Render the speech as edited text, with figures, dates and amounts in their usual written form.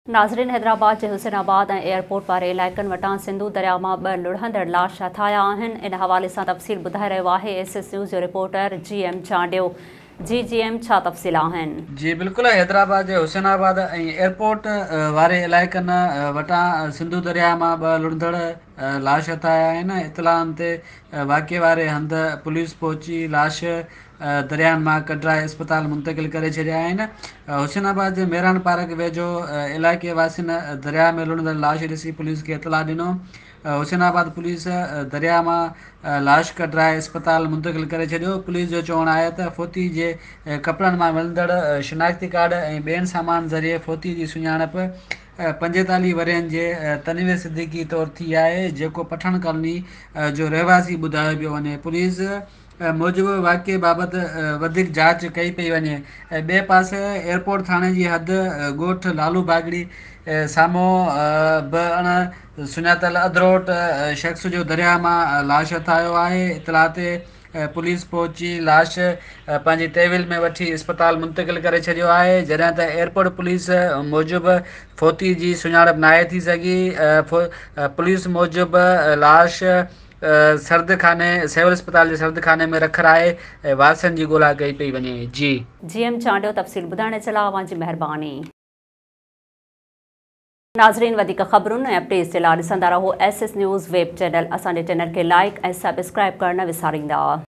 नाज़रीन, हैदराबाद के हुसैनाबाद एयरपोर्ट वारे इलाइक़नि वटां सिंधु दरिया मां 2 लुढ़ंदड़ लाश ठाहिया आहिनि। इन हवाले सां तफ़सील ॿुधाए रहियो आहे SS न्यूज़ जो रिपोर्टर GM चांडियो। GM छा तफ़सील आहिनि? जी बिल्कुल, हैदराबाद जे हुसैनाबाद एयरपोर्ट वारे इलाइक़नि वटां सिंधु दरिया मां 2 लुढ़ंदड़ लाश ठाहिया आहिनि। इतलाउनि ते वाक़े वारे हंधि पुलिस पहुची लाश दरियानि मां कढाए अस्पताल मुंतक़िल करे छॾिया आहिनि। हुसैनाबाद जे मेरान पार्क वेझो इलाइक़े वासियुनि दरिया में लुढ़ंदड़ लाश ॾिसी पुलिस खे इतला ॾिनो। हुसैनाबाद पुलिस दरिया मां लाश कढाए अस्पताल मुंतक़िल करे छॾियो। पुलिस जो चवणु आहे त फोती जे कपिड़नि मां मिलंदड़ शिनाख्ती कार्ड ऐं ॿियनि सामान ज़रिए फोती जी सुञाणप 45 वरहनि जे तनवीर सिद्दीकी तौरु थी आहे, जेको पठण कॉलोनी जो रहवासी ॿुधायो पियो वञे। पुलिस मूजिबि वाक़े बाबति वधीक जांच कई पई वञे। ॿिए पासे एयरपोर्ट थाणे जी हद ॻोठ लालू बागड़ी साम्हूं बि अण सुञातल अधरोट शख़्स जो दरिया मां लाश ठाहियो आहे। इतला ते पुलिस पहुची लाश पंहिंजी तहवील में वठी अस्पताल मुंतक़िल करे छॾियो आहे। जॾहिं त एयरपोर्ट पुलिस मूजिबि फोती जी सुञाणप नाहे थी सघी। पुलिस मूजिबि लाश सर्दखाने सिविल अस्पताल जे सर्दखाने में रखल आहे ऐं वारसनि जी ॻोल्हा कई पई वञे। जी GM चांडियो तफ़सील ॿुधाइण जे लाइ अव्हां जी महिरबानी। नाज़रीन, वधीक ख़बरुनि ऐं अपडेट्स जे लाइ ॾिसंदा रहो SS न्यूज़ वेब चैनल। असांजे चैनल खे लाइक ऐं सब्सक्राइब करणु न विसारींदा।